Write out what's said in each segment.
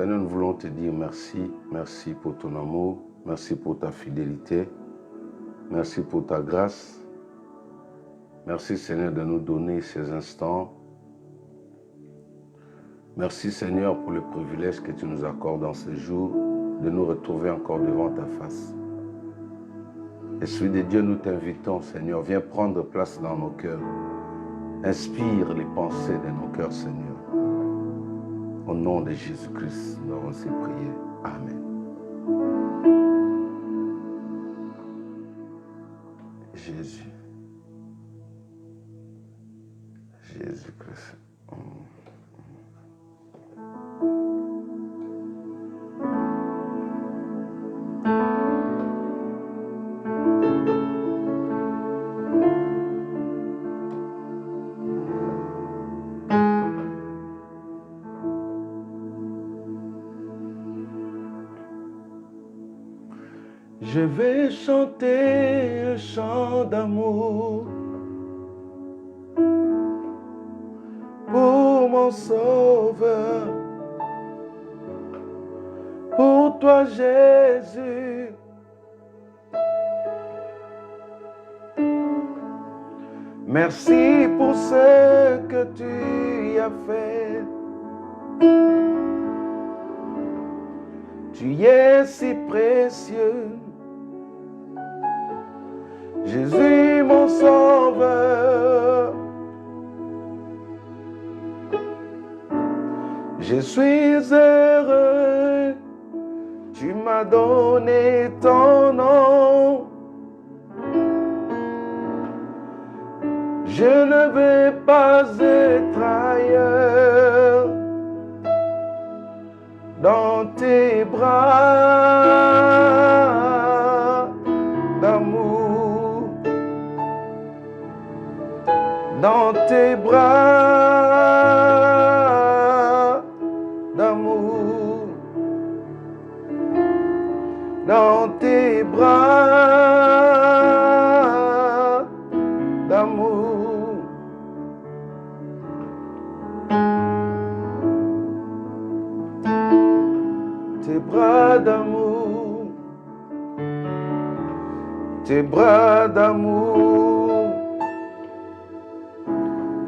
Seigneur, nous voulons te dire merci. Merci pour ton amour. Merci pour ta fidélité. Merci pour ta grâce. Merci, Seigneur, de nous donner ces instants. Merci, Seigneur, pour le privilège que tu nous accordes dans ce jour, de nous retrouver encore devant ta face. Esprit de Dieu, nous t'invitons, Seigneur, viens prendre place dans nos cœurs. Inspire les pensées de nos cœurs, Seigneur. Au nom de Jésus-Christ, nous avons ainsi prié. Amen. Jésus. Jésus-Christ. Je vais chanter un chant d'amour pour mon Sauveur, pour toi Jésus. Merci pour ce que tu as fait. Tu es si précieux. Jésus mon Sauveur, je suis heureux, tu m'as donné ton nom. Je ne vais pas être ailleurs, dans tes bras d'amour, dans tes bras d'amour, dans tes bras d'amour. Tes bras d'amour, tes bras d'amour,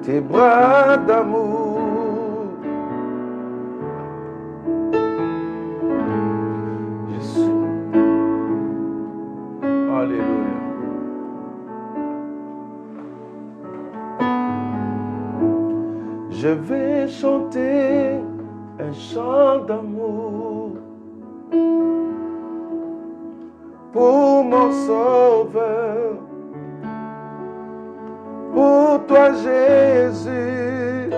tes bras d'amour. Je suis. Alléluia. Je vais chanter un chant d'amour pour mon Sauveur, pour toi Jésus.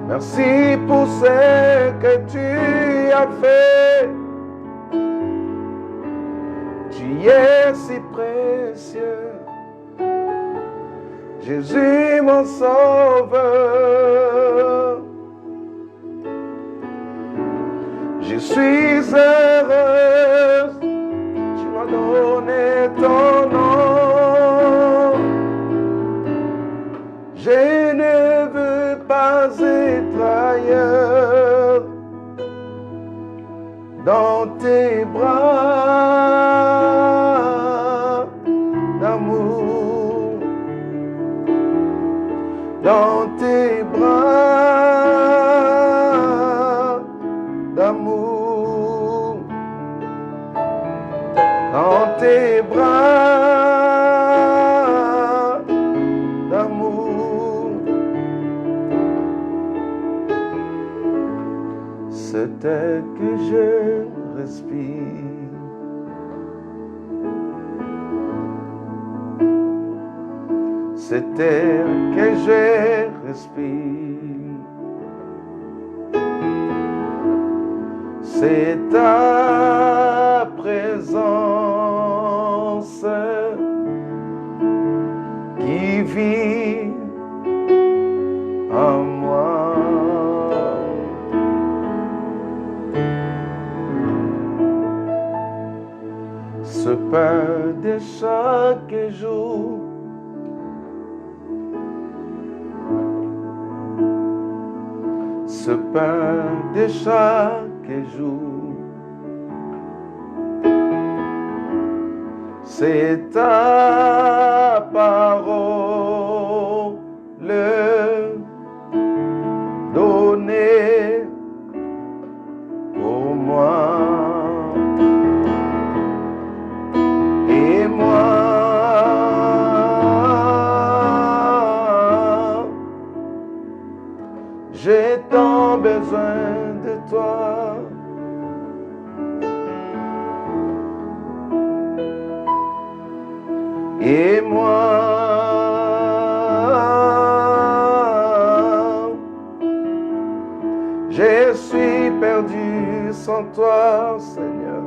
Merci pour ce que tu as fait. Tu es si précieux. Jésus mon Sauveur, je suis heureuse, tu m'as donné ton nom. Je ne veux pas être ailleurs, dans tes bras d'amour, dans tes bras d'amour, dans tes bras d'amour. C'est tel que je respire. C'est air que je respire, c'est ta présence qui vit en moi. Ce pain de chaque jour ce pain de chaque jour. C'est ta parole donnée pour moi. Et moi, j'ai tant besoin de toi. Et moi, je suis perdu sans toi, Seigneur.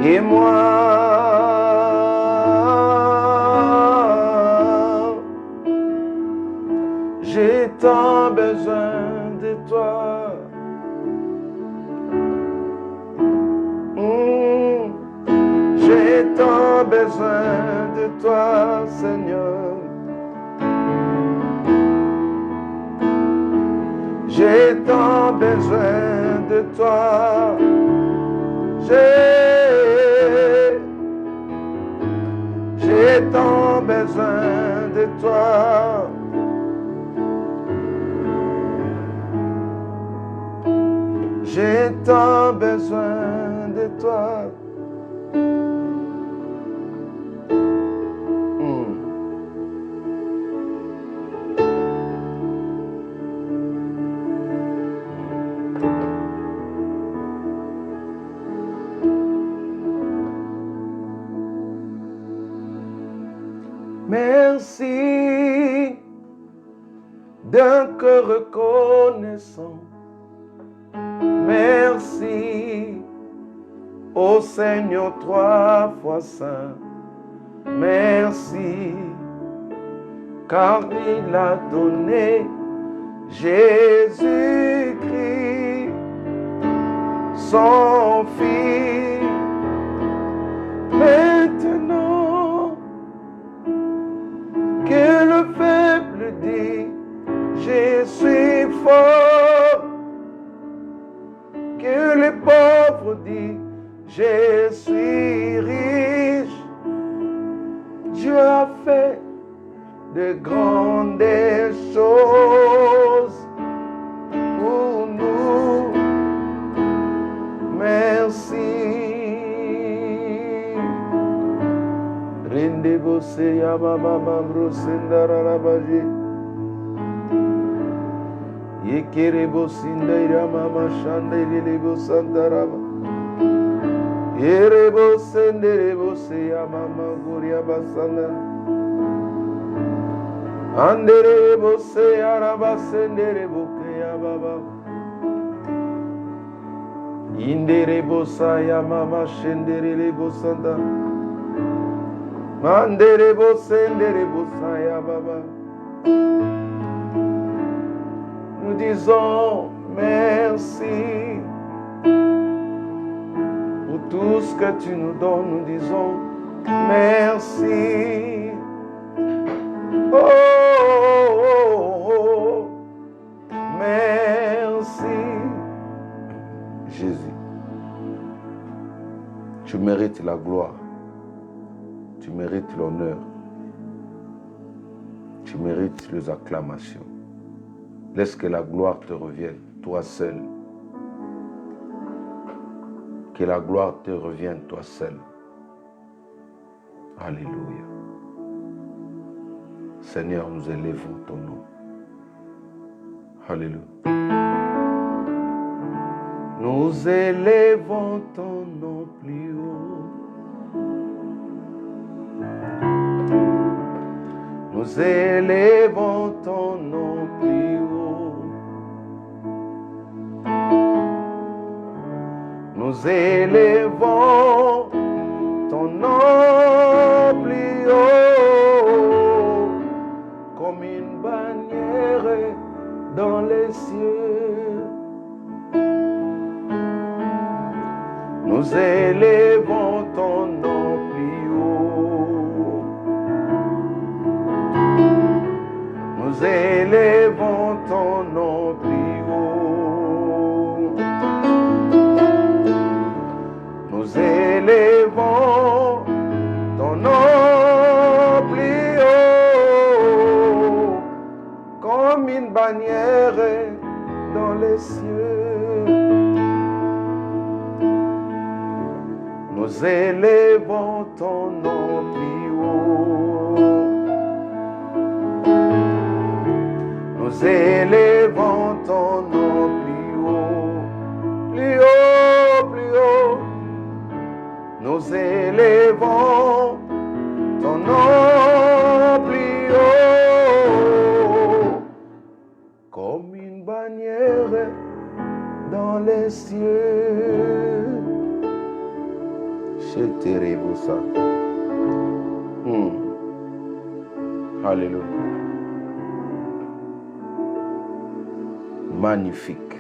Et moi, j'ai tant besoin de toi. J'ai tant besoin de toi, Seigneur. J'ai tant besoin de toi. J'ai tant besoin de toi. J'ai tant besoin de toi. Merci d'un cœur reconnaissant. Merci au Seigneur 3 fois saint. Merci car il a donné Jésus-Christ, son Fils. Maintenant que le faible dit, je suis fort. Que le pauvre dit, je suis riche. Dieu a fait de grandes choses pour nous. Merci. Rendez-vous, c'est Yamama Brosendarabaji. Yekerebo Sindaira Mama Shandelebo Sandaraba. Yerebo Senderebo Seya Mama Guria Basanda. Anderebo Seya Raba Senderebo Keya Baba. Inderebo Saya Mama Shenderebo Sanda. Manderebo Senderebo Saya Baba. Nous disons merci pour tout ce que tu nous donnes. Nous disons merci. Oh, oh, oh, oh. Merci. Jésus, tu mérites la gloire. Tu mérites l'honneur. Tu mérites les acclamations. Laisse que la gloire te revienne, toi seul. Que la gloire te revienne, toi seul. Alléluia. Seigneur, nous élevons ton nom. Alléluia. Nous élevons ton nom plus haut. Nous élevons ton nom plus haut. Nous élevons ton nom plus haut, comme une bannière dans les cieux. Nous élevons ton nom plus haut. Nous élevons ton nom plus haut. Nous élevons ton nom plus haut, comme une bannière dans les cieux. Nous élevons ton nom plus haut. Nous élevons ton nom plus haut, plus haut, plus haut. Nous élevons ton nom plus haut, comme une bannière dans les cieux. C'est terrible ça. Alléluia. Magnifique,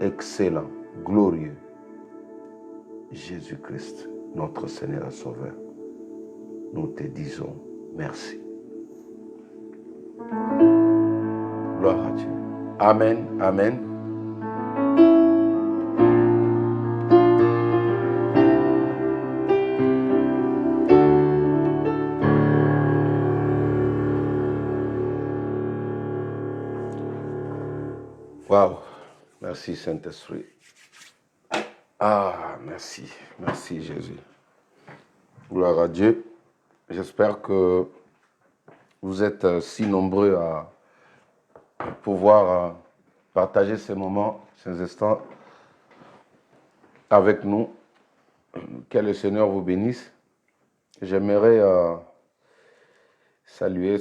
excellent, glorieux. Jésus-Christ, notre Seigneur et Sauveur. Nous te disons merci. Gloire à Dieu. Amen, amen. Wow, merci Saint-Esprit. Ah, merci, merci Jésus. Gloire à Dieu. J'espère que vous êtes si nombreux à pouvoir partager ces moments, ces instants avec nous. Que le Seigneur vous bénisse. J'aimerais saluer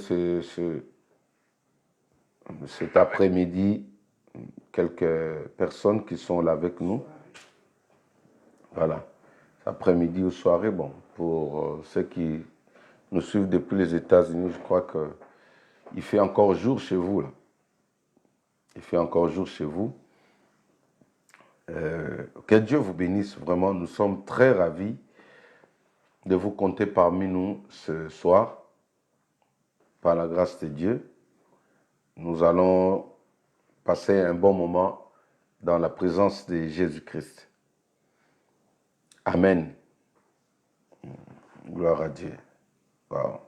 cet après-midi quelques personnes qui sont là avec nous. Voilà. Après-midi ou soirée, bon, pour ceux qui nous suivent depuis les États-Unis, je crois qu'il fait encore jour chez vous, là. Il fait encore jour chez vous. Que Dieu vous bénisse vraiment. Nous sommes très ravis de vous compter parmi nous ce soir. Par la grâce de Dieu, nous allons passer un bon moment dans la présence de Jésus-Christ. Amen. Gloire à Dieu. Wow.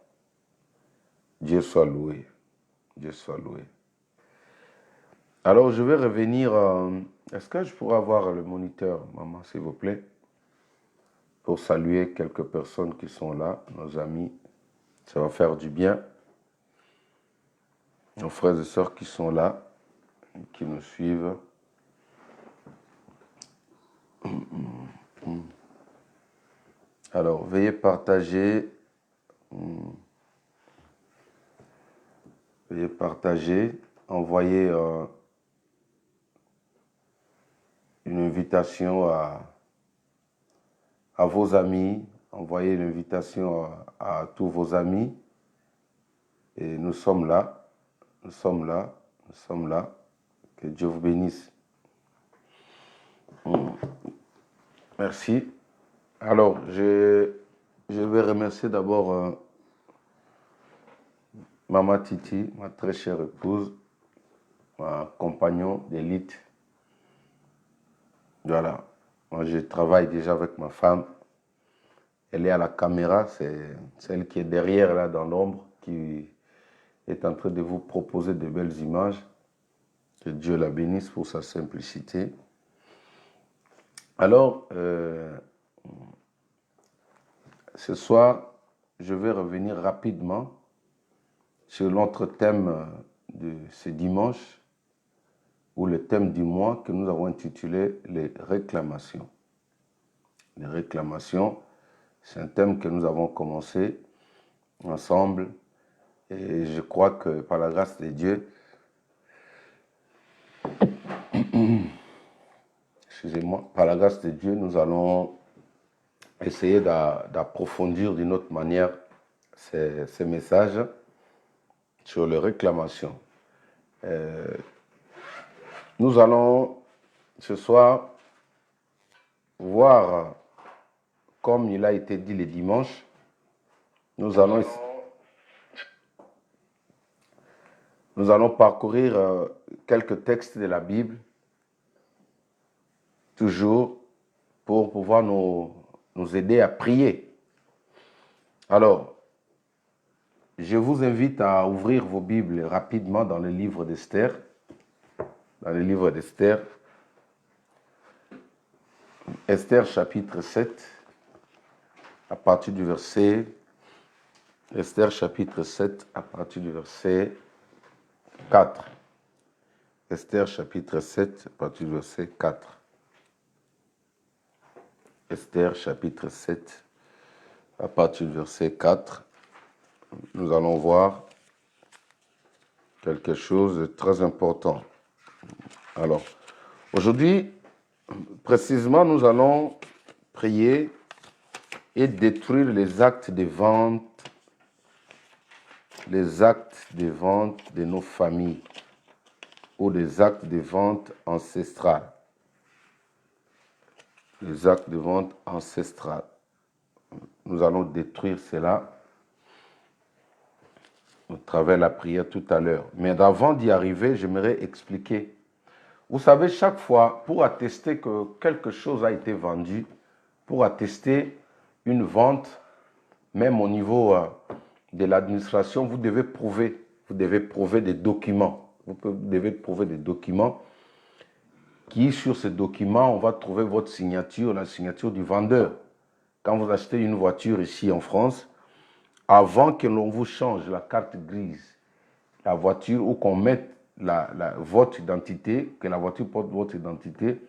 Dieu soit loué. Dieu soit loué. Alors, je vais revenir. Est-ce que je pourrais avoir le moniteur, maman, s'il vous plaît, pour saluer quelques personnes qui sont là, nos amis. Ça va faire du bien. Nos frères et sœurs qui sont là, qui nous suivent. Alors, veuillez partager. Veuillez partager. Envoyer une invitation à vos amis. Envoyez une invitation à tous vos amis. Et nous sommes là. Nous sommes là. Nous sommes là. Que Dieu vous bénisse. Merci. Alors, je vais remercier d'abord Maman Titi, ma très chère épouse, ma compagnon d'élite. Voilà. Moi, je travaille déjà avec ma femme. Elle est à la caméra, c'est celle qui est derrière, là, dans l'ombre, qui est en train de vous proposer de belles images. Que Dieu la bénisse pour sa simplicité. Alors, ce soir, je vais revenir rapidement sur notre thème de ce dimanche, ou le thème du mois que nous avons intitulé les réclamations. Les réclamations, c'est un thème que nous avons commencé ensemble, et je crois que par la grâce de Dieu, excusez-moi, par la grâce de Dieu, nous allons essayer d'approfondir d'une autre manière ces messages sur les réclamations. Nous allons ce soir voir, comme il a été dit le dimanche, nous allons Nous allons parcourir quelques textes de la Bible, toujours pour pouvoir nous aider à prier. Alors, je vous invite à ouvrir vos Bibles rapidement dans le livre d'Esther. Dans le livre d'Esther, Esther chapitre 7, à partir du verset, Esther chapitre 7, à partir du verset 4. Esther chapitre 7, à partir du verset 4. Esther chapitre 7, à partir du verset 4. Nous allons voir quelque chose de très important. Alors, aujourd'hui, précisément, nous allons prier et détruire les actes de vente de nos familles ou des actes de vente ancestrales. Les actes de vente ancestrales. Nous allons détruire cela à travers la prière tout à l'heure. Mais avant d'y arriver, j'aimerais expliquer. Vous savez, chaque fois, pour attester que quelque chose a été vendu, pour attester une vente, même au niveau de l'administration, vous devez prouver des documents. Vous devez prouver des documents qui, sur ces documents, on va trouver votre signature, la signature du vendeur. Quand vous achetez une voiture ici en France, avant que l'on vous change la carte grise, la voiture, ou qu'on mette votre identité, que la voiture porte votre identité,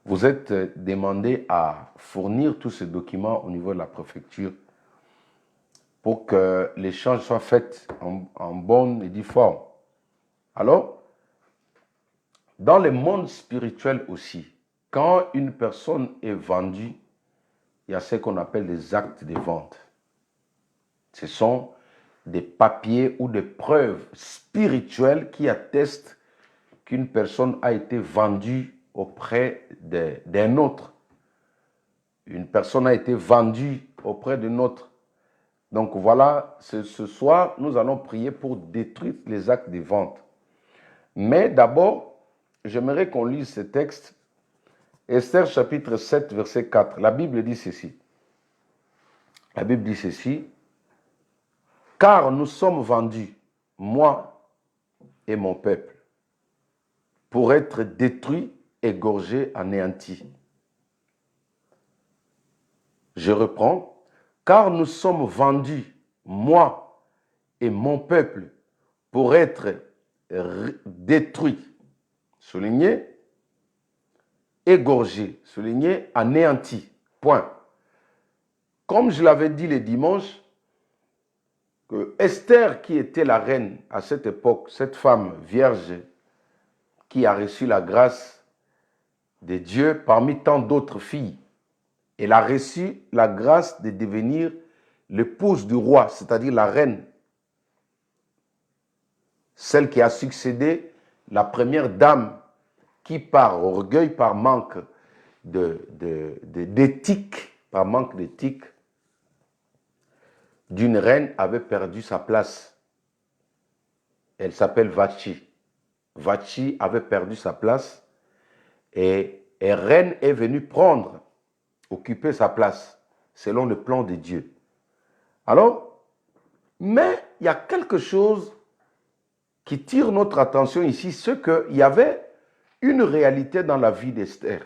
vous êtes demandé à fournir tous ces documents au niveau de la préfecture pour que l'échange soit fait en bonne et due forme. Alors, dans le monde spirituel aussi, quand une personne est vendue, il y a ce qu'on appelle des actes de vente. Ce sont des papiers ou des preuves spirituelles qui attestent qu'une personne a été vendue auprès d'un autre. Une personne a été vendue auprès d'un autre. Donc voilà, ce soir, nous allons prier pour détruire les actes de vente. Mais d'abord, j'aimerais qu'on lise ce texte. Esther chapitre 7, verset 4. La Bible dit ceci. La Bible dit ceci. Car nous sommes vendus, moi et mon peuple, pour être détruits, égorgés, anéantis. Je reprends. Car nous sommes vendus, moi et mon peuple, pour être détruits, souligné, égorgés, souligné, anéantis. Point. Comme je l'avais dit le dimanche, que Esther, qui était la reine à cette époque, cette femme vierge qui a reçu la grâce de Dieu parmi tant d'autres filles, elle a reçu la grâce de devenir l'épouse du roi, c'est-à-dire la reine, celle qui a succédé la première dame qui, par orgueil, par manque d'éthique, d'une reine, avait perdu sa place. Elle s'appelle Vashti. Vashti avait perdu sa place et reine est venue occuper sa place, selon le plan de Dieu. Alors, mais il y a quelque chose qui tire notre attention ici, c'est qu'il y avait une réalité dans la vie d'Esther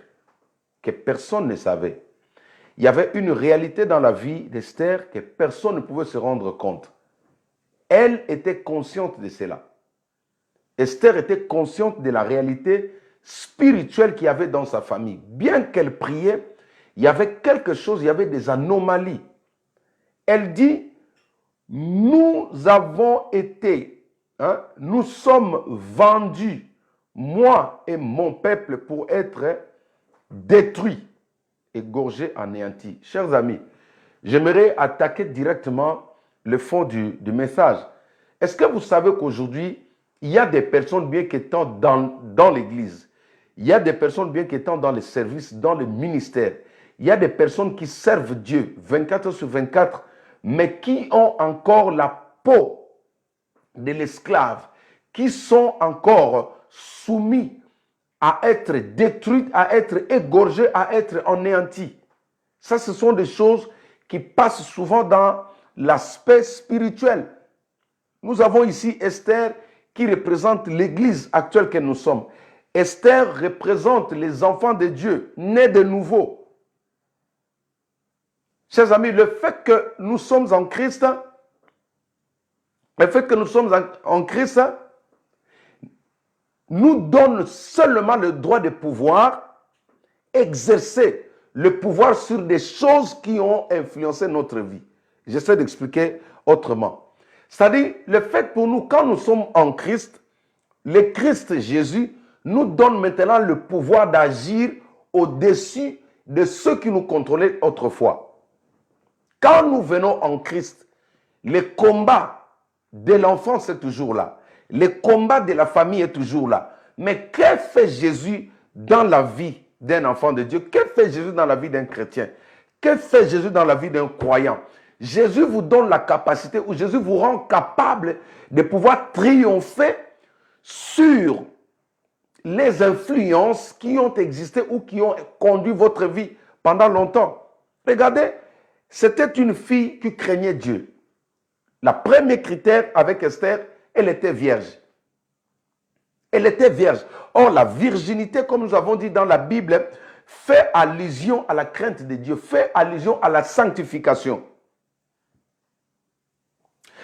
que personne ne savait. Il y avait une réalité dans la vie d'Esther que personne ne pouvait se rendre compte. Elle était consciente de cela. Esther était consciente de la réalité spirituelle qu'il y avait dans sa famille. Bien qu'elle priait, il y avait quelque chose, il y avait des anomalies. Elle dit, nous avons été, nous sommes vendus, moi et mon peuple, pour être détruits, égorgés, anéantis. Chers amis, j'aimerais attaquer directement le fond du message. Est-ce que vous savez qu'aujourd'hui, il y a des personnes bien qu'étant dans l'église, il y a des personnes bien qu'étant dans les services, dans le ministère, il y a des personnes qui servent Dieu 24 heures sur 24, mais qui ont encore la peau de l'esclave, qui sont encore soumis à être détruits, à être égorgés, à être anéantis. Ça, ce sont des choses qui passent souvent dans l'aspect spirituel. Nous avons ici Esther qui représente l'Église actuelle que nous sommes. Esther représente les enfants de Dieu, nés de nouveau. Chers amis, le fait que nous sommes en Christ, nous donne seulement le droit de pouvoir exercer le pouvoir sur des choses qui ont influencé notre vie. J'essaie d'expliquer autrement. C'est-à-dire, le fait pour nous, quand nous sommes en Christ, le Christ Jésus nous donne maintenant le pouvoir d'agir au-dessus de ceux qui nous contrôlaient autrefois. Quand nous venons en Christ, le combat de l'enfance est toujours là. Le combat de la famille est toujours là. Mais que fait Jésus dans la vie d'un enfant de Dieu? Que fait Jésus dans la vie d'un chrétien? Que fait Jésus dans la vie d'un croyant? Jésus vous donne la capacité, ou Jésus vous rend capable de pouvoir triompher sur les influences qui ont existé ou qui ont conduit votre vie pendant longtemps. Regardez, c'était une fille qui craignait Dieu. Le premier critère avec Esther, elle était vierge. Elle était vierge. Or, la virginité, comme nous avons dit dans la Bible, fait allusion à la crainte de Dieu, fait allusion à la sanctification,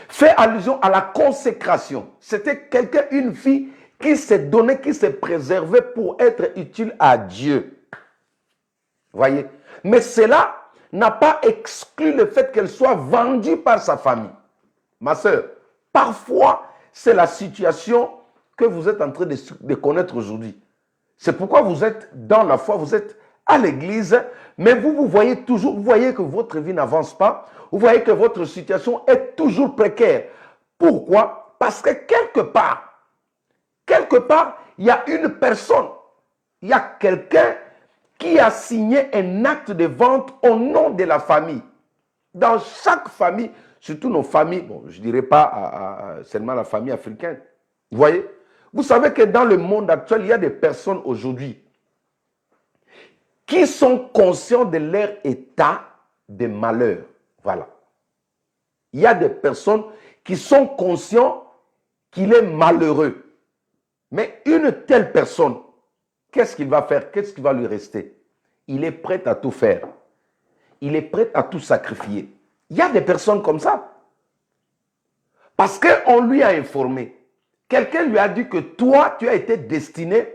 fait allusion à la consécration. C'était quelqu'un, une fille qui s'est donnée, qui s'est préservée pour être utile à Dieu. Voyez? Mais cela n'a pas exclu le fait qu'elle soit vendue par sa famille. Ma soeur, parfois, c'est la situation que vous êtes en train de connaître aujourd'hui. C'est pourquoi vous êtes dans la foi, vous êtes à l'église, mais vous voyez toujours, vous voyez que votre vie n'avance pas, vous voyez que votre situation est toujours précaire. Pourquoi? Parce que quelque part, il y a une personne, il y a quelqu'un qui a signé un acte de vente au nom de la famille. Dans chaque famille, surtout nos familles, bon, je ne dirais pas seulement la famille africaine. Vous voyez? Vous savez que dans le monde actuel, il y a des personnes aujourd'hui qui sont conscients de leur état de malheur. Voilà. Il y a des personnes qui sont conscients qu'il est malheureux. Mais une telle personne, qu'est-ce qu'il va faire? Qu'est-ce qui va lui rester? Il est prêt à tout faire. Il est prêt à tout sacrifier. Il y a des personnes comme ça. Parce qu'on lui a informé. Quelqu'un lui a dit que toi, tu as été destiné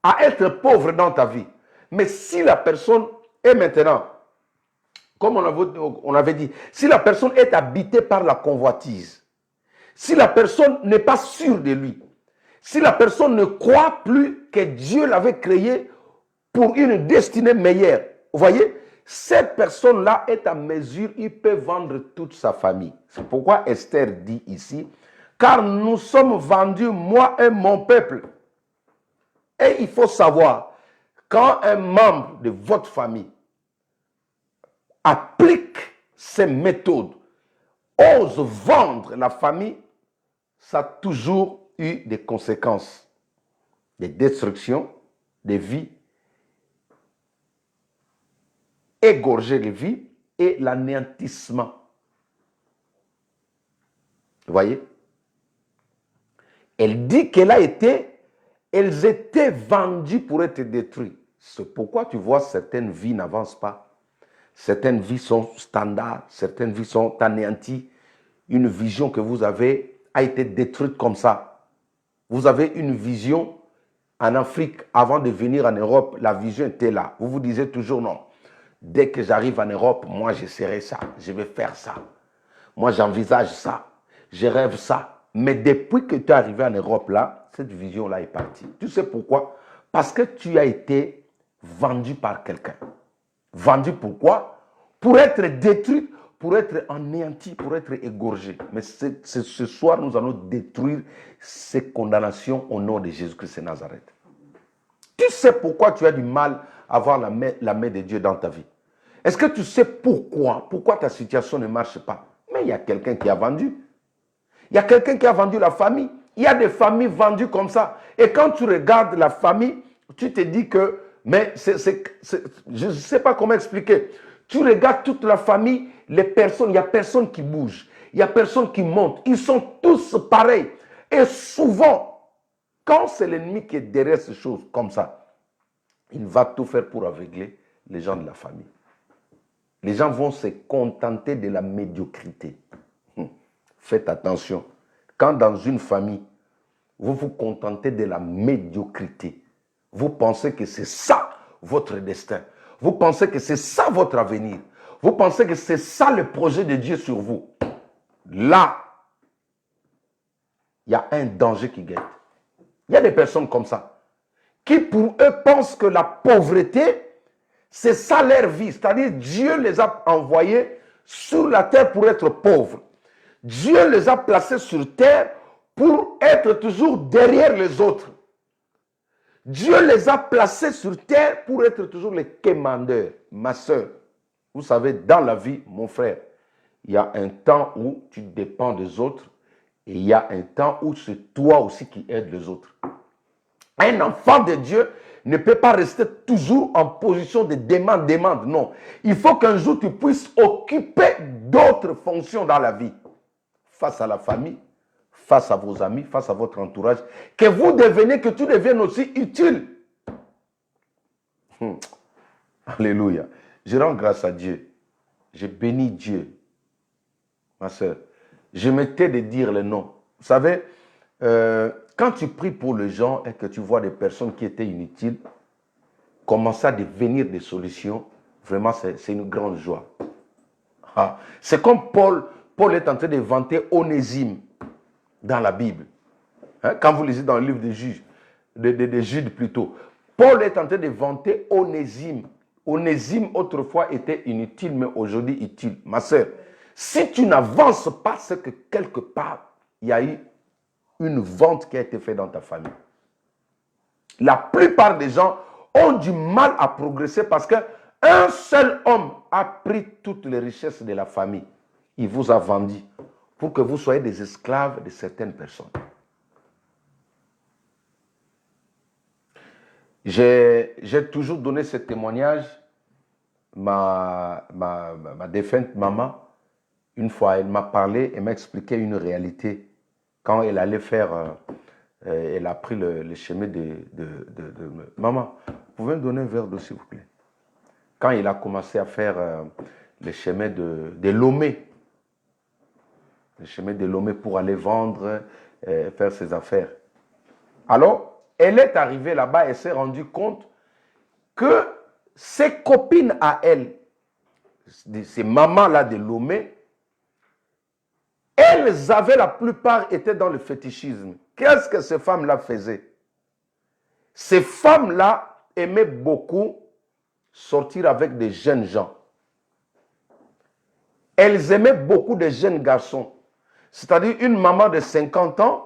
à être pauvre dans ta vie. Mais si la personne est maintenant, comme on avait dit, si la personne est habitée par la convoitise, si la personne n'est pas sûre de lui, si la personne ne croit plus que Dieu l'avait créé pour une destinée meilleure, vous voyez, cette personne-là est à mesure, il peut vendre toute sa famille. C'est pourquoi Esther dit ici, car nous sommes vendus, moi et mon peuple. Et il faut savoir, quand un membre de votre famille applique ces méthodes, ose vendre la famille, ça a toujours eu des conséquences, des destructions, des vies, égorger les vies et l'anéantissement. Vous voyez? Elle dit qu'elles étaient vendues pour être détruites. C'est pourquoi tu vois certaines vies n'avancent pas. Certaines vies sont standards, certaines vies sont anéanties. Une vision que vous avez a été détruite comme ça. Vous avez une vision en Afrique, avant de venir en Europe, la vision était là. Vous vous disiez toujours non. Dès que j'arrive en Europe, moi je serai ça, je vais faire ça. Moi j'envisage ça, je rêve ça. Mais depuis que tu es arrivé en Europe là, cette vision-là est partie. Tu sais pourquoi? Parce que tu as été vendu par quelqu'un. Vendu pourquoi? Pour être détruit, pour être anéanti, pour être égorgé. Mais ce soir, nous allons détruire ces condamnations au nom de Jésus-Christ de Nazareth. Tu sais pourquoi tu as du mal à avoir la main de Dieu dans ta vie? Est-ce que tu sais pourquoi ta situation ne marche pas? Mais il y a quelqu'un qui a vendu. Il y a quelqu'un qui a vendu la famille. Il y a des familles vendues comme ça. Et quand tu regardes la famille, tu te dis que, mais je ne sais pas comment expliquer. Tu regardes toute la famille, les personnes, il n'y a personne qui bouge. Il n'y a personne qui monte. Ils sont tous pareils. Et souvent, quand c'est l'ennemi qui est derrière ces choses comme ça, il va tout faire pour aveugler les gens de la famille. Les gens vont se contenter de la médiocrité. Faites attention. Quand dans une famille, vous vous contentez de la médiocrité, vous pensez que c'est ça votre destin. Vous pensez que c'est ça votre avenir. Vous pensez que c'est ça le projet de Dieu sur vous. Là, il y a un danger qui guette. Il y a des personnes comme ça, qui pour eux pensent que la pauvreté, c'est ça leur vie. C'est-à-dire Dieu les a envoyés sur la terre pour être pauvres. Dieu les a placés sur terre pour être toujours derrière les autres. Dieu les a placés sur terre pour être toujours les commandeurs. Ma soeur, vous savez, dans la vie, mon frère, il y a un temps où tu dépends des autres et il y a un temps où c'est toi aussi qui aides les autres. Un enfant de Dieu ne peut pas rester toujours en position de demande. Non. Il faut qu'un jour tu puisses occuper d'autres fonctions dans la vie. Face à la famille, face à vos amis, face à votre entourage. Que vous devenez, que tu deviennes aussi utile. Alléluia. Je rends grâce à Dieu. Je bénis Dieu. Ma soeur, je me tais de dire les noms. Vous savez, quand tu pries pour les gens et que tu vois des personnes qui étaient inutiles commencer à devenir des solutions, vraiment c'est une grande joie. Ah, c'est comme Paul est en train de vanter Onésime dans la Bible. Hein, quand vous lisez dans le livre de Jude plutôt, Paul est en train de vanter Onésime. Onésime autrefois était inutile, mais aujourd'hui utile. Ma soeur, si tu n'avances pas, c'est que quelque part, il y a eu une vente qui a été faite dans ta famille. La plupart des gens ont du mal à progresser parce qu'un seul homme a pris toutes les richesses de la famille. Il vous a vendu pour que vous soyez des esclaves de certaines personnes. J'ai toujours donné ce témoignage. Ma défunte maman, une fois, elle m'a parlé et m'a expliqué une réalité. Quand elle allait faire, elle a pris le chemin de maman, vous pouvez me donner un verre d'eau s'il vous plaît. Quand il a commencé à faire le chemin de Lomé, le chemin de Lomé pour aller vendre, faire ses affaires. Alors, elle est arrivée là-bas et s'est rendue compte que ses copines à elle, ces mamans-là de Lomé, elles avaient, la plupart étaient dans le fétichisme. Qu'est-ce que ces femmes-là faisaient? Ces femmes-là aimaient beaucoup sortir avec des jeunes gens. Elles aimaient beaucoup de jeunes garçons. C'est-à-dire une maman de 50 ans,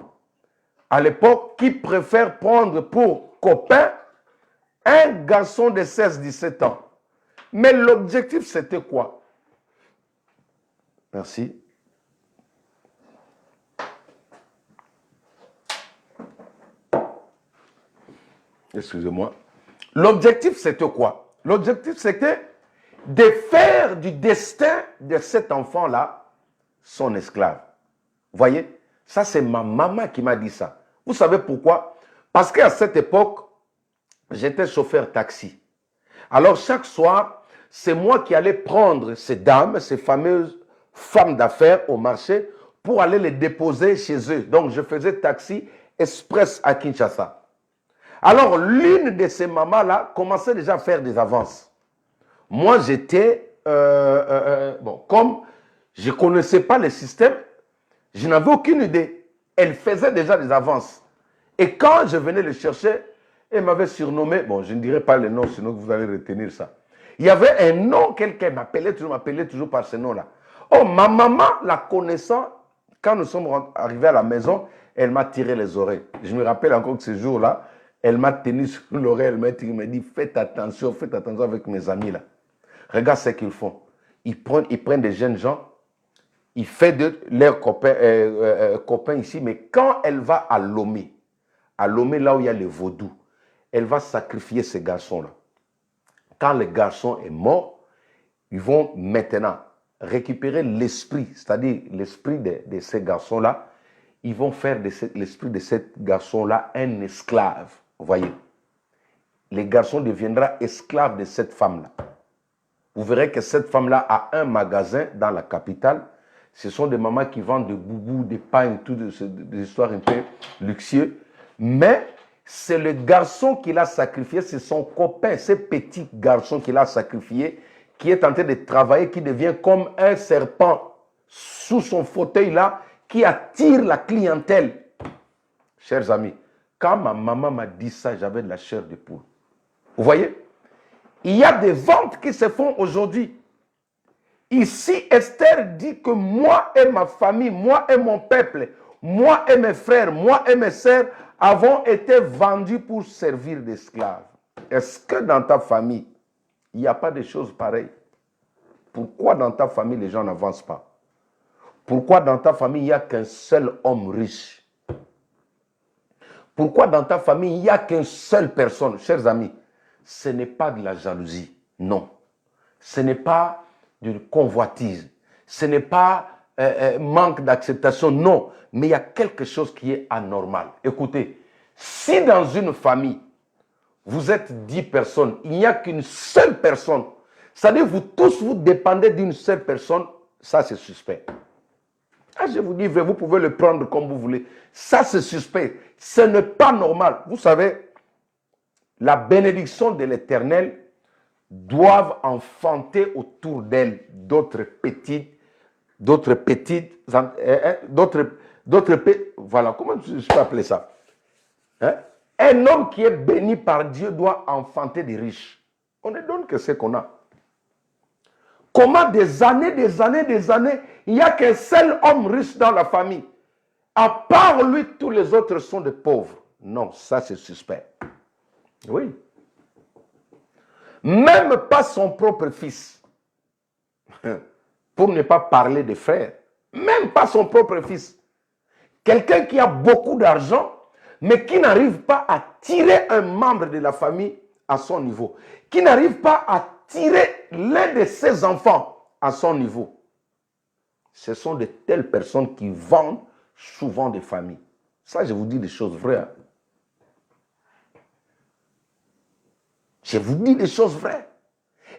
à l'époque, qui préfère prendre pour copain un garçon de 16-17 ans. Mais l'objectif, c'était quoi? Merci. Excusez-moi. L'objectif, c'était quoi? L'objectif, c'était de faire du destin de cet enfant-là son esclave. Vous voyez? Ça, c'est ma maman qui m'a dit ça. Vous savez pourquoi? Parce qu'à cette époque, j'étais chauffeur taxi. Alors, chaque soir, c'est moi qui allais prendre ces dames, ces fameuses femmes d'affaires au marché pour aller les déposer chez eux. Donc, je faisais taxi express à Kinshasa. Alors, l'une de ces mamans-là commençait déjà à faire des avances. Moi, j'étais, bon, comme je ne connaissais pas le système, je n'avais aucune idée. Elle faisait déjà des avances. Et quand je venais le chercher, elle m'avait surnommé, bon, je ne dirai pas le nom, sinon vous allez retenir ça. Il y avait un nom, quelqu'un m'appelait toujours par ce nom-là. Oh, ma maman, la connaissant, quand nous sommes arrivés à la maison, elle m'a tiré les oreilles. Je me rappelle encore que ce jour-là, elle m'a tenu sur l'oreille, elle m'a dit, faites attention avec mes amis là. Regarde ce qu'ils font. Ils prennent des jeunes gens, il fait de leurs copains ici, mais quand elle va à Lomé, là où il y a le vaudou, elle va sacrifier ces garçons-là. Quand le garçon est mort, ils vont maintenant récupérer l'esprit, c'est-à-dire l'esprit de ces garçons-là. Ils vont faire de l'esprit de ces garçons-là un esclave. Vous voyez, les garçons deviendront esclaves de cette femme-là. Vous verrez que cette femme-là a un magasin dans la capitale. Ce sont des mamans qui vendent des boubous, des pains, des histoires un peu luxueuses. Mais c'est le garçon qui l'a sacrifié, c'est son copain, ce petit garçon qui l'a sacrifié, qui est en train de travailler, qui devient comme un serpent sous son fauteuil là, qui attire la clientèle. Chers amis, quand ma maman m'a dit ça, j'avais de la chair de poule. Vous voyez? Il y a des ventes qui se font aujourd'hui. Ici, Esther dit que moi et ma famille, moi et mon peuple, moi et mes frères, moi et mes sœurs avons été vendus pour servir d'esclaves. Est-ce que dans ta famille, il n'y a pas de choses pareilles? Pourquoi dans ta famille, les gens n'avancent pas? Pourquoi dans ta famille, il n'y a qu'un seul homme riche? Pourquoi dans ta famille, il n'y a qu'une seule personne? Chers amis, ce n'est pas de la jalousie, non. Ce n'est pas d'une convoitise. Ce n'est pas manque d'acceptation, non. Mais il y a quelque chose qui est anormal. Écoutez, si dans une famille, vous êtes 10 personnes, il n'y a qu'une seule personne, c'est-à-dire vous tous, vous dépendez d'une seule personne, ça c'est suspect. Ah, je vous dis, vous pouvez le prendre comme vous voulez. Ça c'est suspect. Ce n'est pas normal. Vous savez, la bénédiction de l'Éternel doivent enfanter autour d'elle d'autres petites, voilà, comment je peux appeler ça? Hein? Un homme qui est béni par Dieu doit enfanter des riches. On ne donne que ce qu'on a. Comment des années, il n'y a qu'un seul homme riche dans la famille. À part lui, tous les autres sont des pauvres. Non, ça c'est suspect. Oui. Même pas son propre fils. Pour ne pas parler des frères. Même pas son propre fils. Quelqu'un qui a beaucoup d'argent, mais qui n'arrive pas à tirer un membre de la famille à son niveau. Qui n'arrive pas à tirer l'un de ses enfants à son niveau. Ce sont de telles personnes qui vendent souvent des familles. Ça, je vous dis des choses vraies. Hein. Je vous dis des choses vraies.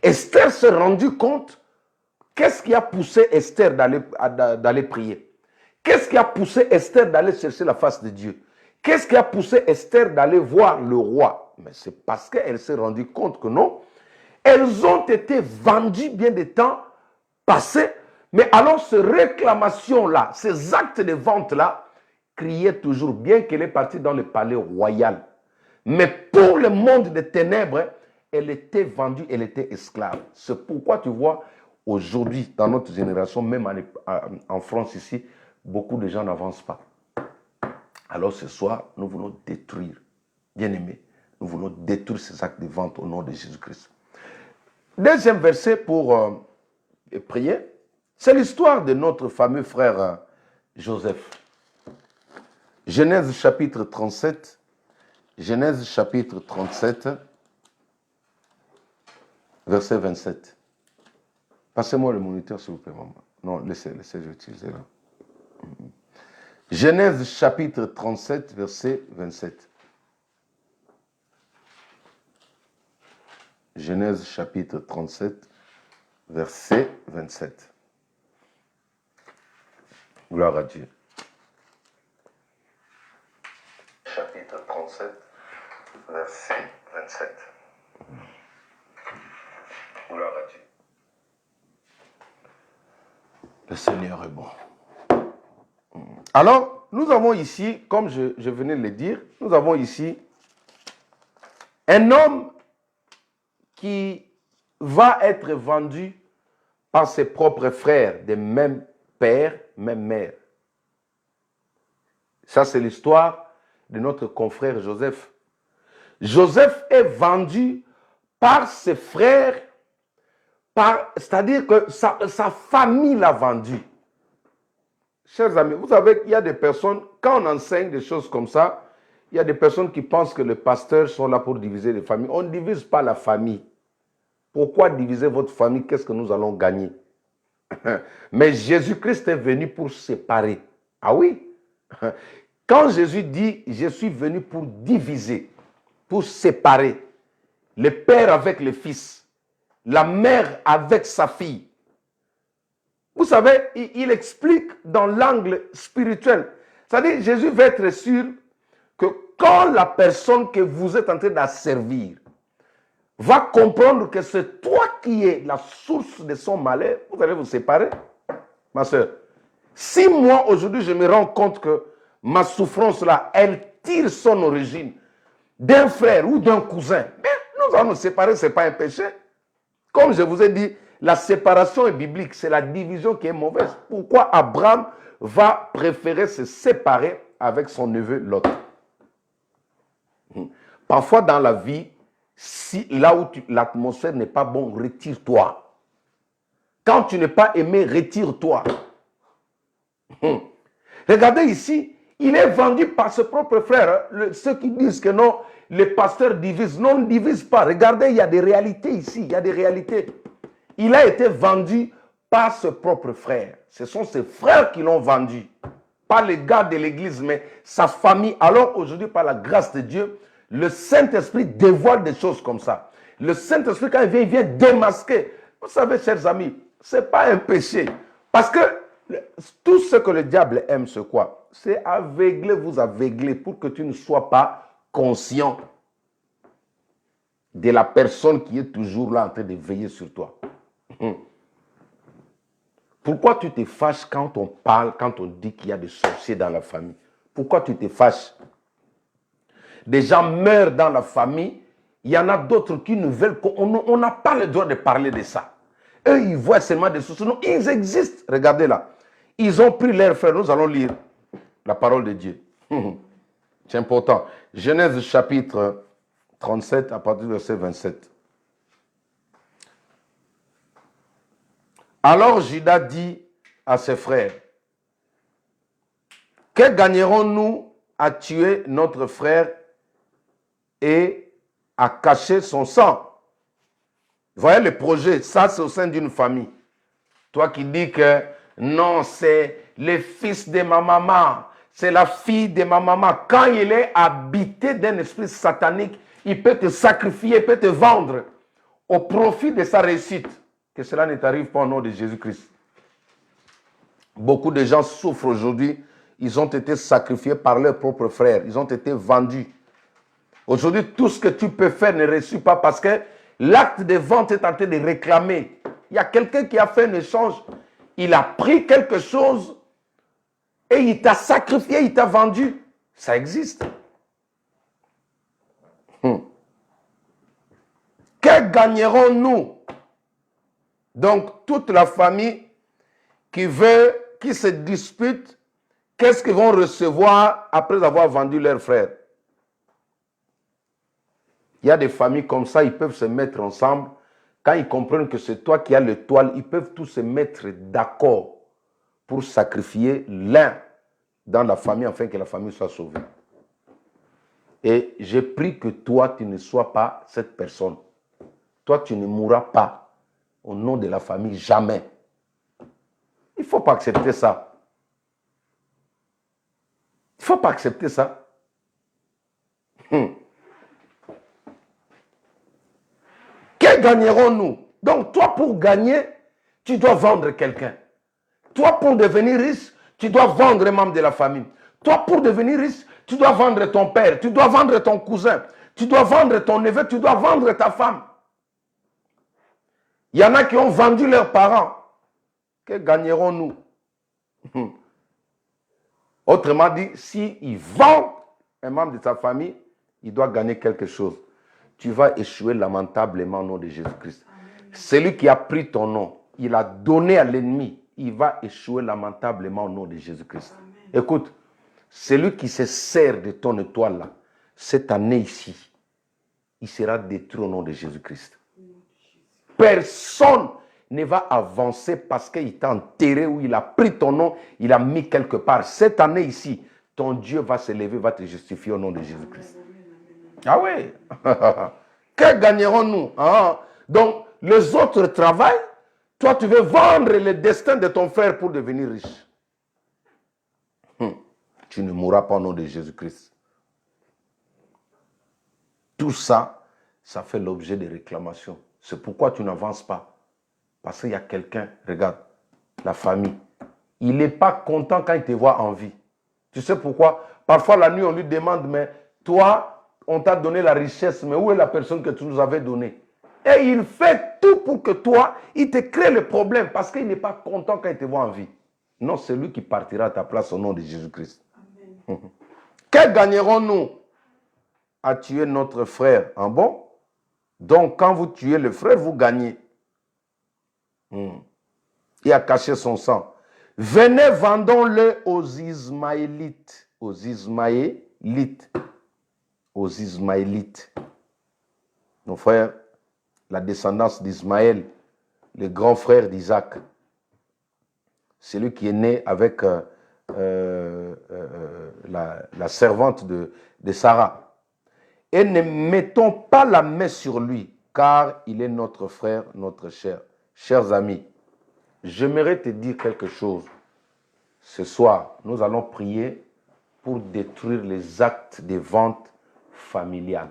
Esther s'est rendu compte. Qu'est-ce qui a poussé Esther d'aller prier? Qu'est-ce qui a poussé Esther d'aller chercher la face de Dieu? Qu'est-ce qui a poussé Esther d'aller voir le roi? Mais c'est parce qu'elle s'est rendue compte que non. Elles ont été vendues bien des temps passés. Mais alors, ces réclamations-là, ces actes de vente-là, criaient toujours, bien qu'elle est partie dans le palais royal. Mais pour le monde des ténèbres, elle était vendue, elle était esclave. C'est pourquoi tu vois, aujourd'hui, dans notre génération, même en France ici, beaucoup de gens n'avancent pas. Alors ce soir, nous voulons détruire, bien aimé, nous voulons détruire ces actes de vente au nom de Jésus-Christ. Deuxième verset pour prier, c'est l'histoire de notre fameux frère Joseph. Genèse chapitre 37. Genèse chapitre 37, verset 27. Passez-moi le moniteur, s'il vous plaît, maman. Non, laissez, je vais utiliser là. Genèse chapitre 37, verset 27. Genèse chapitre 37, verset 27. Gloire à Dieu. Chapitre 37, verset 27. Gloire à Dieu. Le Seigneur est bon. Alors, nous avons ici, comme je venais de le dire, nous avons ici un homme qui va être vendu par ses propres frères, des mêmes pères, même mère. Ça, c'est l'histoire de notre confrère Joseph. Joseph est vendu par ses frères, c'est-à-dire que sa famille l'a vendu. chers amis, vous savez qu'il y a des personnes, quand on enseigne des choses comme ça, il y a des personnes qui pensent que les pasteurs sont là pour diviser les familles. On ne divise pas la famille. Pourquoi diviser votre famille? Qu'est-ce que nous allons gagner? Mais Jésus-Christ est venu pour séparer. Ah oui? Quand Jésus dit, je suis venu pour diviser, pour séparer, le père avec le fils, la mère avec sa fille. Vous savez, il explique dans l'angle spirituel. C'est-à-dire, Jésus veut être sûr que quand la personne que vous êtes en train d'asservir va comprendre que c'est toi qui es la source de son malheur, vous allez vous séparer, ma soeur. Si moi, aujourd'hui, je me rends compte que ma souffrance là, elle tire son origine d'un frère ou d'un cousin, mais nous allons nous séparer, ce n'est pas un péché. Comme je vous ai dit, la séparation est biblique, c'est la division qui est mauvaise. Pourquoi Abraham va préférer se séparer avec son neveu Lot? Parfois dans la vie, si là où l'atmosphère n'est pas bonne, retire-toi. Quand tu n'es pas aimé, retire-toi. Regardez ici, il est vendu par ses propres frères. Ceux qui disent que non, les pasteurs divisent. Non, on ne divise pas. Regardez, il y a des réalités ici. Il y a des réalités. Il a été vendu par ses propres frères. Ce sont ses frères qui l'ont vendu. Pas les gars de l'église, mais sa famille. Alors aujourd'hui, par la grâce de Dieu, le Saint-Esprit dévoile des choses comme ça. Le Saint-Esprit, quand il vient démasquer. Vous savez, chers amis, ce n'est pas un péché. Parce que tout ce que le diable aime, c'est quoi? C'est aveugler, vous aveugler pour que tu ne sois pas conscient de la personne qui est toujours là en train de veiller sur toi. Pourquoi tu te fâches quand on parle, quand on dit qu'il y a des sorciers dans la famille? Pourquoi tu te fâches? Des gens meurent dans la famille, il y en a d'autres qui ne veulent qu'on n'a pas le droit de parler de ça. Eux, ils voient seulement des sorciers. Non, ils existent. Regardez là. Ils ont pris leur frère. Nous allons lire la parole de Dieu. C'est important. Genèse chapitre 37 à partir du verset 27. Alors Judas dit à ses frères, que gagnerons-nous à tuer notre frère et à cacher son sang? Voyez le projet, ça c'est au sein d'une famille. Toi qui dis que non, c'est le fils de ma maman, c'est la fille de ma maman. Quand il est habité d'un esprit satanique, il peut te sacrifier, il peut te vendre au profit de sa réussite. Que cela ne t'arrive pas au nom de Jésus-Christ. Beaucoup de gens souffrent aujourd'hui. Ils ont été sacrifiés par leurs propres frères. Ils ont été vendus. Aujourd'hui, tout ce que tu peux faire ne réussit pas parce que l'acte de vente est en train de réclamer. Il y a quelqu'un qui a fait un échange. Il a pris quelque chose et il t'a sacrifié, il t'a vendu. Ça existe. Que gagnerons-nous? Donc, toute la famille qui se dispute, qu'est-ce qu'ils vont recevoir après avoir vendu leur frère? Il y a des familles comme ça, ils peuvent se mettre ensemble. Quand ils comprennent que c'est toi qui as le toile, ils peuvent tous se mettre d'accord pour sacrifier l'un dans la famille afin que la famille soit sauvée. Et j'ai pris que toi, tu ne sois pas cette personne. Toi, tu ne mourras pas au nom de la famille, jamais. Il ne faut pas accepter ça. Il ne faut pas accepter ça. Que gagnerons-nous? Donc, toi, pour gagner, tu dois vendre quelqu'un. Toi, pour devenir riche, tu dois vendre un membre de la famille. Toi, pour devenir riche, tu dois vendre ton père, tu dois vendre ton cousin, tu dois vendre ton neveu, tu dois vendre ta femme. Il y en a qui ont vendu leurs parents. Que gagnerons-nous? Autrement dit, s'il vend un membre de sa famille, il doit gagner quelque chose. Tu vas échouer lamentablement au nom de Jésus-Christ. Celui qui a pris ton nom, il a donné à l'ennemi, il va échouer lamentablement au nom de Jésus-Christ. Écoute, celui qui se sert de ton étoile là, cette année ici, il sera détruit au nom de Jésus-Christ. Personne ne va avancer parce qu'il t'a enterré ou il a pris ton nom, il a mis quelque part. Cette année ici, ton Dieu va se lever, va te justifier au nom de Jésus-Christ. Ah oui. Que gagnerons-nous? Donc, les autres travaillent. Toi, tu veux vendre le destin de ton frère pour devenir riche. Tu ne mourras pas au nom de Jésus-Christ. Tout ça, ça fait l'objet de réclamations. C'est pourquoi tu n'avances pas. Parce qu'il y a quelqu'un, regarde, la famille. Il n'est pas content quand il te voit en vie. Tu sais pourquoi? Parfois, la nuit, on lui demande, mais toi, on t'a donné la richesse, mais où est la personne que tu nous avais donnée? Et il fait tout pour que toi, il te crée le problème parce qu'il n'est pas content quand il te voit en vie. Non, c'est lui qui partira à ta place au nom de Jésus-Christ. Que gagnerons-nous à tuer notre frère? Bon? Donc, quand vous tuez le frère, vous gagnez. Il a caché son sang. Venez, vendons-le aux Ismaélites. Aux Ismaélites. Aux Ismaélites. Nos frères, la descendance d'Ismaël, le grand frère d'Isaac. Celui qui est né avec la servante de Sarah. Et ne mettons pas la main sur lui, car il est notre frère, notre cher. Chers amis, j'aimerais te dire quelque chose. Ce soir, nous allons prier pour détruire les actes de vente familiale.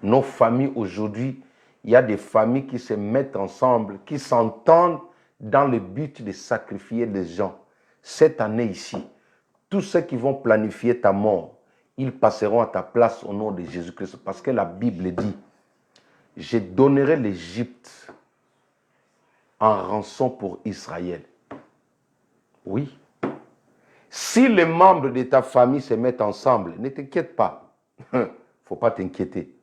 Nos familles aujourd'hui, il y a des familles qui se mettent ensemble, qui s'entendent dans le but de sacrifier des gens. Cette année ici, tous ceux qui vont planifier ta mort, ils passeront à ta place au nom de Jésus-Christ. Parce que la Bible dit, je donnerai l'Égypte en rançon pour Israël. Oui. Si les membres de ta famille se mettent ensemble, ne t'inquiète pas. Il ne faut pas t'inquiéter.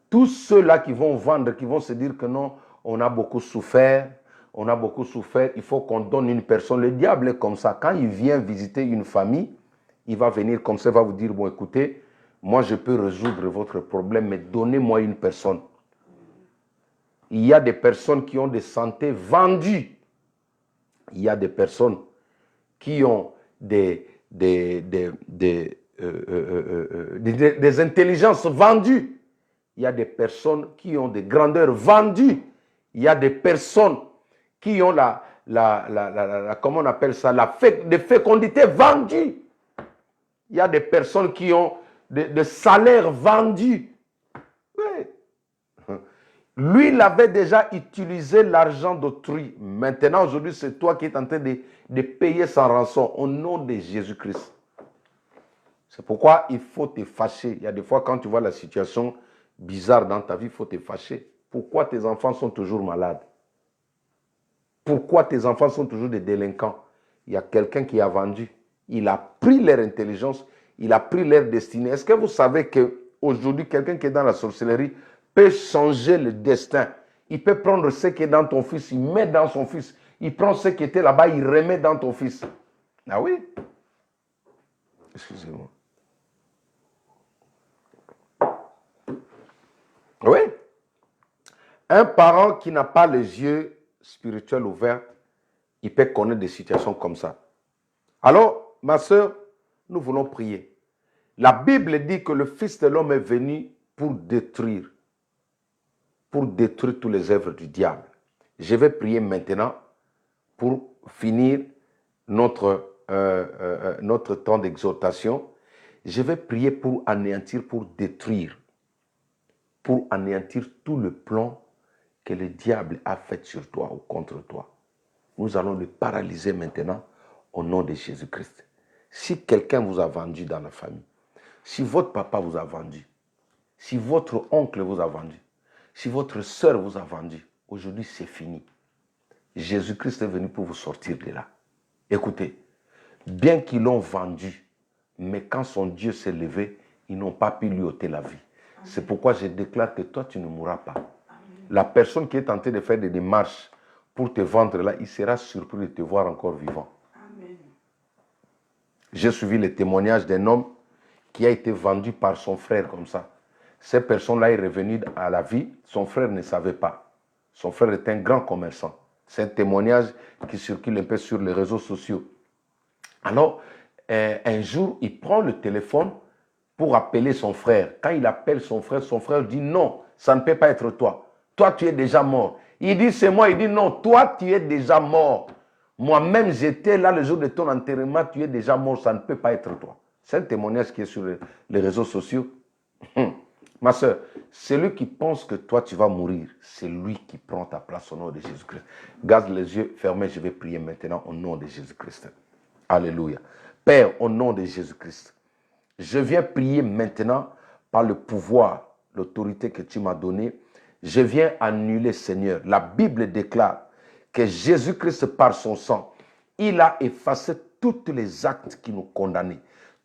Tous ceux-là qui vont vendre, qui vont se dire que non, on a beaucoup souffert, il faut qu'on donne une personne. Le diable est comme ça. Quand il vient visiter une famille, il va venir comme ça, il va vous dire, bon écoutez, moi je peux résoudre votre problème, mais donnez-moi une personne. Il y a des personnes qui ont des santé vendues. Il y a des personnes qui ont des intelligences vendues. Il y a des personnes qui ont des grandeurs vendues. Il y a des personnes qui ont comment on appelle ça, des fécondités vendues. Il y a des personnes qui ont des salaires vendus. Oui. Lui, il avait déjà utilisé l'argent d'autrui. Maintenant, aujourd'hui, c'est toi qui es en train de payer sa rançon au nom de Jésus-Christ. C'est pourquoi il faut te fâcher. Il y a des fois, quand tu vois la situation bizarre dans ta vie, il faut te fâcher. Pourquoi tes enfants sont toujours malades? Pourquoi tes enfants sont toujours des délinquants? Il y a quelqu'un qui a vendu. Il a pris leur intelligence, il a pris leur destinée. Est-ce que vous savez qu'aujourd'hui, quelqu'un qui est dans la sorcellerie peut changer le destin? Il peut prendre ce qui est dans ton fils, il met dans son fils. Il prend ce qui était là-bas, il remet dans ton fils. Ah oui? Excusez-moi. Oui. Un parent qui n'a pas les yeux spirituels ouverts, il peut connaître des situations comme ça. Alors, ma soeur, nous voulons prier. La Bible dit que le Fils de l'homme est venu pour détruire toutes les œuvres du diable. Je vais prier maintenant pour finir notre temps d'exhortation. Je vais prier pour anéantir, pour détruire tout le plan que le diable a fait sur toi ou contre toi. Nous allons le paralyser maintenant au nom de Jésus-Christ. Si quelqu'un vous a vendu dans la famille, si votre papa vous a vendu, si votre oncle vous a vendu, si votre soeur vous a vendu, aujourd'hui c'est fini. Jésus-Christ est venu pour vous sortir de là. Écoutez, bien qu'ils l'ont vendu, mais quand son Dieu s'est levé, ils n'ont pas pu lui ôter la vie. C'est pourquoi je déclare que toi, tu ne mourras pas. La personne qui est tentée de faire des démarches pour te vendre là, il sera surpris de te voir encore vivant. J'ai suivi le témoignage d'un homme qui a été vendu par son frère comme ça. Cette personne-là est revenue à la vie, son frère ne savait pas. Son frère est un grand commerçant. C'est un témoignage qui circule un peu sur les réseaux sociaux. Alors, un jour, il prend le téléphone pour appeler son frère. Quand il appelle son frère dit non, ça ne peut pas être toi. Toi, tu es déjà mort. Il dit c'est moi. Il dit non, toi, tu es déjà mort. Moi-même, j'étais là le jour de ton enterrement, tu es déjà mort, ça ne peut pas être toi. C'est un témoignage qui est sur les réseaux sociaux. Ma soeur, celui qui pense que toi tu vas mourir, c'est lui qui prend ta place au nom de Jésus-Christ. Garde les yeux fermés, je vais prier maintenant au nom de Jésus-Christ. Alléluia. Père, au nom de Jésus-Christ, je viens prier maintenant par le pouvoir, l'autorité que tu m'as donnée. Je viens annuler, Seigneur. La Bible déclare que Jésus-Christ, par son sang, il a effacé tous les actes qui nous condamnaient,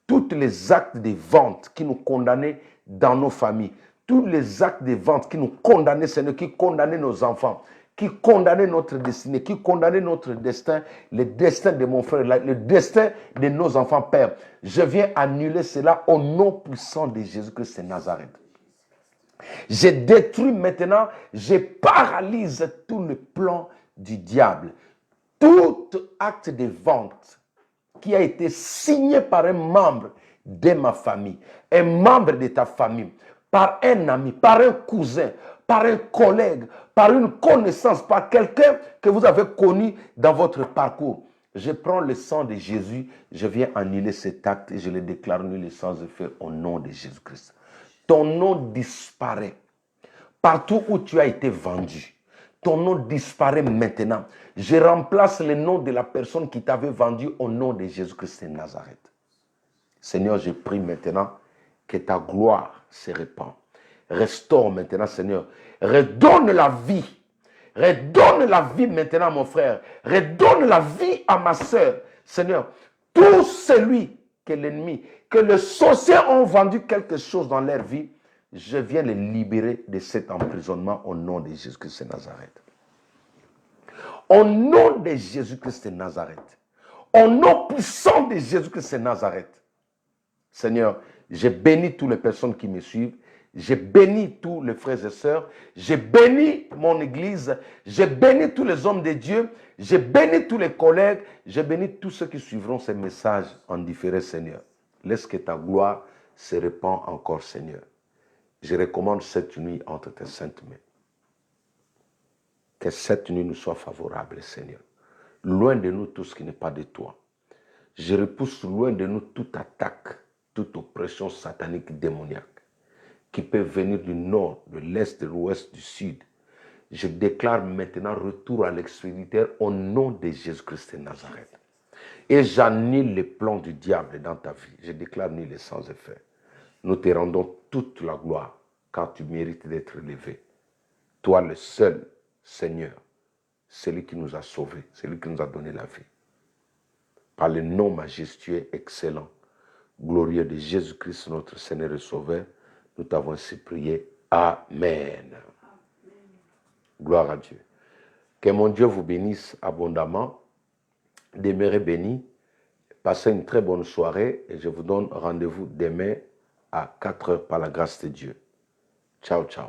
tous les actes de vente qui nous condamnaient dans nos familles, tous les actes de vente qui nous condamnaient, Seigneur, qui condamnaient nos enfants, qui condamnaient notre destinée, qui condamnaient notre destin, le destin de mon frère, le destin de nos enfants, Père. Je viens annuler cela au nom puissant de Jésus-Christ de Nazareth. Je détruis maintenant, je paralyse tout le plan du diable. Tout acte de vente qui a été signé par un membre de ma famille, un membre de ta famille, par un ami, par un cousin, par un collègue, par une connaissance, par quelqu'un que vous avez connu dans votre parcours. Je prends le sang de Jésus, je viens annuler cet acte et je le déclare nul et sans effet au nom de Jésus-Christ. Ton nom disparaît. Partout où tu as été vendu, ton nom disparaît maintenant. Je remplace le nom de la personne qui t'avait vendu au nom de Jésus-Christ de Nazareth. Seigneur, je prie maintenant que ta gloire se répande. Restaure maintenant, Seigneur. Redonne la vie. Redonne la vie maintenant, mon frère. Redonne la vie à ma soeur. Seigneur, tout celui que l'ennemi, que les sorciers ont vendu quelque chose dans leur vie, je viens les libérer de cet emprisonnement au nom de Jésus-Christ de Nazareth. Au nom de Jésus-Christ de Nazareth. Au nom puissant de Jésus-Christ de Nazareth. Seigneur, je bénis toutes les personnes qui me suivent. Je bénis tous les frères et sœurs. Je bénis mon église. Je bénis tous les hommes de Dieu. Je bénis tous les collègues. Je bénis tous ceux qui suivront ces messages en différé, Seigneur. Laisse que ta gloire se répande encore, Seigneur. Je recommande cette nuit entre tes saintes mains. Que cette nuit nous soit favorable, Seigneur. Loin de nous tout ce qui n'est pas de toi. Je repousse loin de nous toute attaque, toute oppression satanique démoniaque qui peut venir du nord, de l'est, de l'ouest, du sud. Je déclare maintenant retour à l'expéditeur au nom de Jésus-Christ de Nazareth. Et j'annule les plans du diable dans ta vie. Je déclare nul et sans effet. Nous te rendons toute la gloire car tu mérites d'être élevé. Toi le seul Seigneur, celui qui nous a sauvés, celui qui nous a donné la vie. Par le nom majestueux, excellent, glorieux de Jésus-Christ, notre Seigneur et Sauveur, nous t'avons ainsi prié. Amen. Gloire à Dieu. Que mon Dieu vous bénisse abondamment. Demeurez bénis. Passez une très bonne soirée et je vous donne rendez-vous demain à 4 heures par la grâce de Dieu. Ciao, ciao.